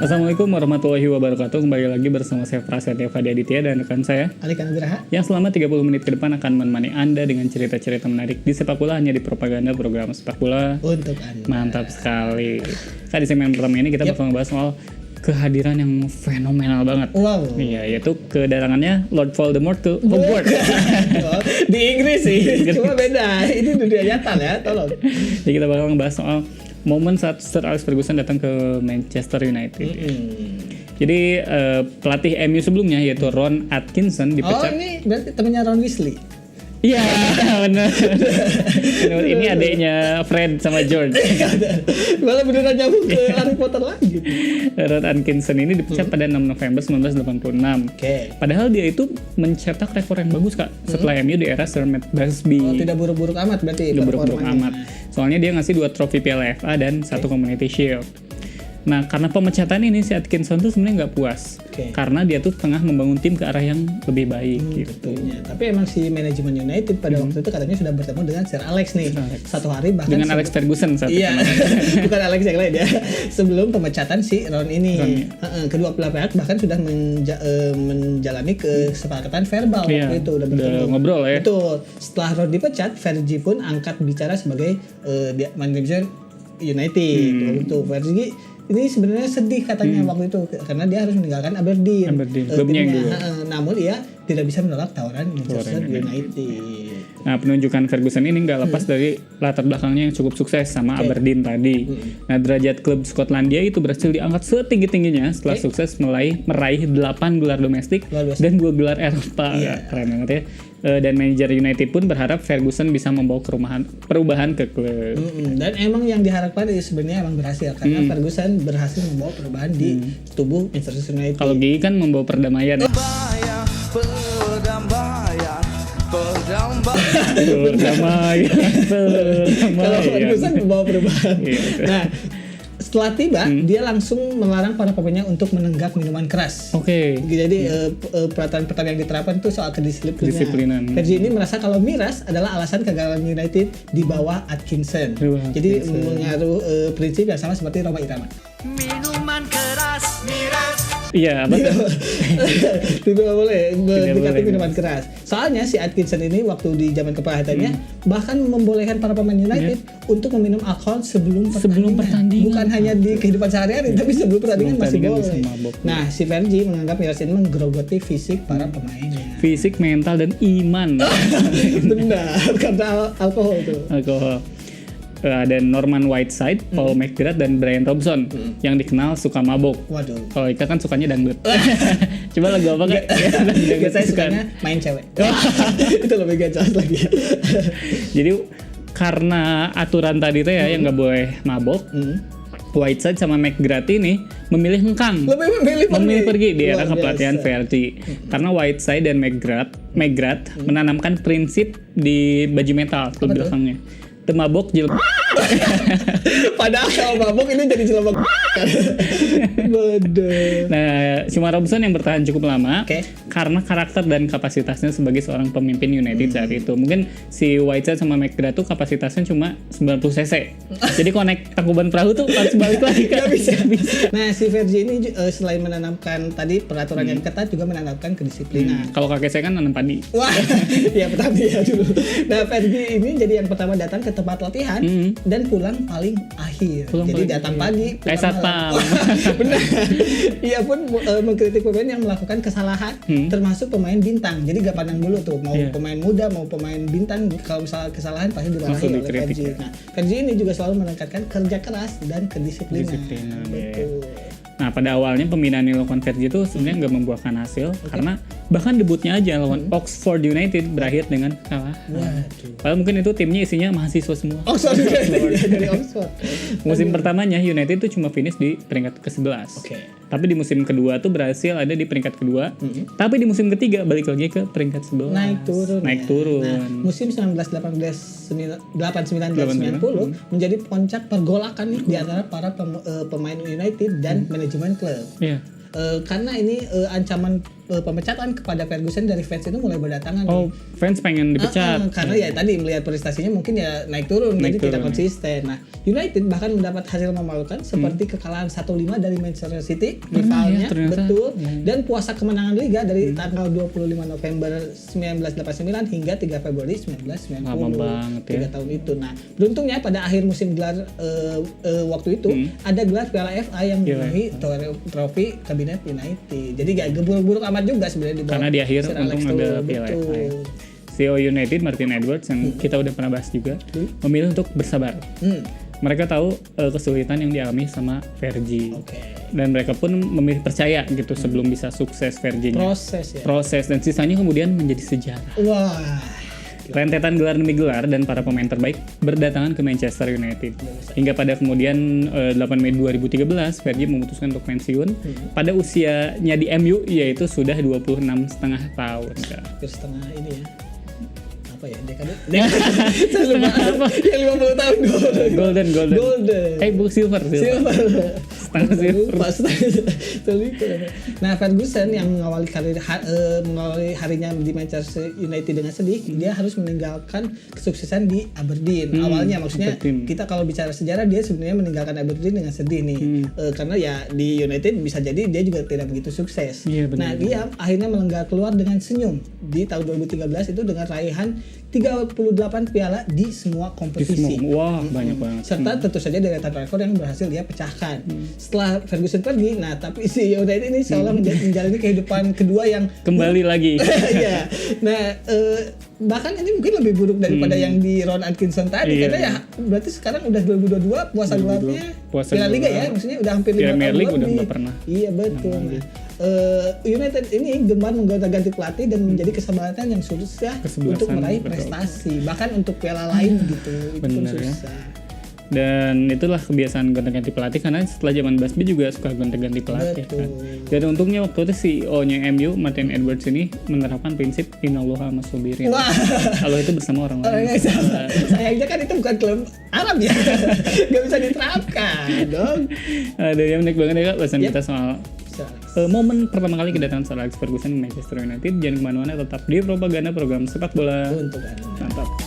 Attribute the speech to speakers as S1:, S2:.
S1: Assalamualaikum warahmatullahi wabarakatuh. Kembali lagi bersama saya Prasetya Fadi Aditya dan rekan saya
S2: Alika Nugraha
S1: yang selama 30 menit ke depan akan menemani Anda dengan cerita-cerita menarik di sepak bola hanya di propaganda program sepak bola.
S2: untuk Anda.
S1: Mantap sekali. Di segmen pertama ini kita bakal ngebahas soal kehadiran yang fenomenal banget.
S2: Wow.
S1: Iya, yaitu kedatangannya Lord Voldemort ke Hogwarts.
S2: Di Inggris sih, cuma beda. Ini dunia nyata ya, tolong.
S1: Jadi kita bakal ngebahas soal momen saat Sir Alex Ferguson datang ke Manchester United. Jadi pelatih MU sebelumnya yaitu Ron Atkinson
S2: Oh,
S1: dipecat.
S2: ini berarti temennya Ron Weasley.
S1: Iya, benar. Ini adiknya Fred sama George.
S2: Malah beneran nyambung ke Harry Potter lagi.
S1: Ron Atkinson ini dipecat pada 6 November 1986.
S2: Oke.
S1: Padahal dia itu mencetak rekor yang bagus, Kak, setelah MU di era Sir Matt Busby.
S2: Oh, tidak buruk-buruk amat berarti.
S1: Udah buruk-buruk
S2: performanya.
S1: amat. Soalnya dia ngasih 2 trofi Piala FA dan 1 Community Shield. Nah, karena pemecatan ini si Atkinson tuh sebenarnya nggak puas.
S2: Oke.
S1: Karena dia tuh tengah membangun tim ke arah yang lebih baik gitu.
S2: Betulnya. Tapi emang si manajemen United pada waktu itu katanya sudah bertemu dengan Sir Alex nih. Satu hari bahkan
S1: Dengan Alex Ferguson saat
S2: Iya,
S1: itu.
S2: bukan Alex yang lain ya. Sebelum pemecatan si Ron ini, kedua belah pihak bahkan sudah menjalani kesepakatan verbal
S1: Iya,
S2: waktu itu udah
S1: udah
S2: bertemu.
S1: ngobrol ya.
S2: Betul. Setelah Ron dipecat, Fergie pun angkat bicara sebagai manajer United. Waktu itu Fergie ini sebenarnya sedih katanya waktu itu karena dia harus meninggalkan Aberdeen.
S1: Klubnya yang dulu.
S2: Namun ia tidak bisa menolak tawaran Manchester United.
S1: Nah, penunjukan Ferguson ini nggak lepas dari latar belakangnya yang cukup sukses sama Aberdeen tadi. Nah, derajat klub Skotlandia itu berhasil diangkat setinggi-tingginya setelah sukses meraih 8 gelar domestik
S2: Luar biasa.
S1: dan 2 gelar Eropa. Keren banget ya. Dan manajer United pun berharap Ferguson bisa membawa perubahan ke klub.
S2: Dan emang yang diharapkan sebenarnya emang berhasil karena Ferguson berhasil membawa perubahan di tubuh Manchester United.
S1: Kalau Gigi kan membawa perdamaian ya.
S2: Kalau Ferguson membawa perubahan.
S1: Iya.
S2: Nah, setelah tiba dia langsung melarang para pemainnya untuk menenggak minuman keras.
S1: Oke.
S2: Jadi peraturan pertama yang diterapkan itu soal
S1: Kedisiplinan.
S2: Fergie ini merasa kalau miras adalah alasan kegagalan United di bawah Atkinson. Jadi mengaruh prinsip yang sama seperti Roma Irama.
S3: Minuman keras, miras.
S1: Iya, betul.
S2: Tidak boleh mendekati
S1: boleh.
S2: minuman keras. Soalnya si Atkinson ini waktu di zaman kepelajarannya bahkan membolehkan para pemain United untuk meminum alkohol sebelum
S1: pertandingan.
S2: Bukan hanya di kehidupan sehari-hari, tapi sebelum pertandingan masih
S1: pertandingan
S2: boleh.
S1: bisa mabok.
S2: Nah, si Fergie menganggap miras ini menggerogoti fisik para pemainnya.
S1: Fisik, mental, dan iman.
S2: Benar, karena alkohol itu.
S1: Alkohol. Ada Norman Whiteside, Paul McGrath, dan Brian Robson yang dikenal suka mabok.
S2: Waduh.
S1: Kalau Ika kan sukanya dangdut. Coba lagu apa Kak?
S2: Gak, saya sukanya main cewek. Itu lebih gak jelas lagi.
S1: Jadi karena aturan tadi tuh ya yang nggak boleh mabok, Whiteside sama McGrath ini memilih hengkang.
S2: Lebih
S1: memilih pergi di era
S2: Luar
S1: kepelatihan
S2: biasa.
S1: Fergie. Karena Whiteside dan McGrath menanamkan prinsip di baju metal klub belakangnya. Temabok jil.
S2: Padahal kalau mabuk ini jadi jelebak. Bodoh.
S1: Nah, Shima Robson yang bertahan cukup lama karena karakter dan kapasitasnya sebagai seorang pemimpin United saat itu. Mungkin si Whiteside sama McGrath tuh kapasitasnya cuma 90 cc. Jadi kalau naik Tangkuban Perahu tuh harus balik lagi kan.
S2: Gak bisa. Nah, si Fergie ini selain menanamkan tadi peraturan yang ketat juga menanamkan kedisiplinan.
S1: Kalau kakek saya kan nanam padi.
S2: Wah, ya petani ya dulu. Nah, Fergie ini jadi yang pertama datang ke tempat latihan dan pulang paling akhir. Jadi datang pagi, pulang
S1: satpam.
S2: Benar. Ia pun mengkritik pemain yang melakukan kesalahan, termasuk pemain bintang. Jadi gak pandang dulu tuh, mau pemain muda, mau pemain bintang. Kalau misalnya kesalahan pasti dimarahi oleh Fergie. Nah, Fergie ini juga selalu menekankan kerja keras dan kedisiplinan. Betul.
S1: Nah, pada awalnya pembinaan yang dilakukan Fergie itu sebenarnya nggak membuahkan hasil karena bahkan debutnya aja lawan Oxford United berakhir dengan kalah. Padahal mungkin itu timnya isinya mahasiswa semua.
S2: Oxford dari Oxford.
S1: Musim pertamanya United itu cuma finish di peringkat ke-11. Tapi di musim kedua tuh berhasil ada di peringkat kedua. Tapi di musim ketiga balik lagi ke peringkat 11. Naik turun.
S2: Nah, musim 1989-90 menjadi puncak pergolakan nih di antara para pemain United dan manajemen klub.
S1: Iya.
S2: Karena ini ancaman pemecatan kepada Ferguson dari fans itu mulai berdatangan.
S1: Oh, fans pengen dipecat.
S2: Karena ya tadi melihat prestasinya mungkin ya naik turun, jadi tidak konsisten. Nah, United bahkan mendapat hasil memalukan seperti kekalahan 1-5 dari Manchester City, rivalnya, betul. Dan puasa kemenangan Liga dari tanggal 25 November 1989 hingga 3 Februari 1990.
S1: Lama banget ya.
S2: 3 tahun itu. Nah, beruntungnya pada akhir musim gelar waktu itu ada gelar Piala FA yang memenuhi trofi Kabinet United. Jadi gak buruk-buruk amat juga sebenarnya di bawah.
S1: Karena di akhir
S2: Sir
S1: untung
S2: Alex
S1: ada
S2: tuh,
S1: Piala
S2: betul.
S1: FA. CEO United Martin Edwards yang kita udah pernah bahas juga memilih untuk bersabar. Mereka tahu kesulitan yang dialami sama Fergie. Dan mereka pun memilih percaya gitu sebelum bisa sukses Fergie-nya. Proses dan sisanya kemudian menjadi sejarah.
S2: Wah.
S1: Rentetan gelar demi gelar dan para pemain terbaik berdatangan ke Manchester United. Hingga pada kemudian 8 Mei 2013 Fergie memutuskan untuk pensiun pada usianya di MU yaitu sudah 26,5 tahun.
S2: Hampir setengah ini ya. Apa ya? Dekade. Setengah apa? Yang 50 tahun
S1: Golden. Silver. Setengah silver. Nah, Ferguson yang mengawali harinya di Manchester United dengan sedih, dia harus meninggalkan kesuksesan di Aberdeen. Awalnya maksudnya kita kalau bicara sejarah dia sebenarnya meninggalkan Aberdeen dengan sedih nih. Karena ya di United bisa jadi dia juga tidak begitu sukses. Nah, dia akhirnya melenggar keluar dengan senyum di tahun 2013 itu dengan raihan 38 piala di semua kompetisi. Wah, banyak banget.
S2: Serta tentu saja deretan rekor yang berhasil dia pecahkan. Setelah Ferguson pergi, nah tapi si United ini seolah menjalani kehidupan kedua yang
S1: kembali lagi.
S2: Iya. Nah, bahkan ini mungkin lebih buruk daripada yang di Ron Atkinson tadi karena ya berarti sekarang udah 2022 puasa gelarnya Piala Liga ya, maksudnya udah hampir 5 tahun lebih.
S1: udah nggak pernah.
S2: Iya betul. United ini gemar menggonta-ganti pelatih dan menjadi kesempatan yang susah untuk meraih prestasi, bahkan untuk piala lain gitu. Itu pun susah.
S1: Dan itulah kebiasaan gonta-ganti pelatih karena setelah zaman Busby juga suka gonta-ganti pelatih kan. Dan untungnya waktu itu CEO-nya MU Martin Edwards ini menerapkan prinsip innallaha ma'as-sabirin. Kalau itu bersama orang-orang.
S2: Sayangnya kan itu bukan klub Arab ya. Gak bisa diterapkan dong.
S1: Ada yang menarik banget ya Kak bahasan kita soal momen pertama kali kedatangan Sir Alex Ferguson di Manchester United. Jangan kemana-mana, tetap di Propaganda Program Sepak Bola.
S2: Untuk Anda.
S1: Mantap.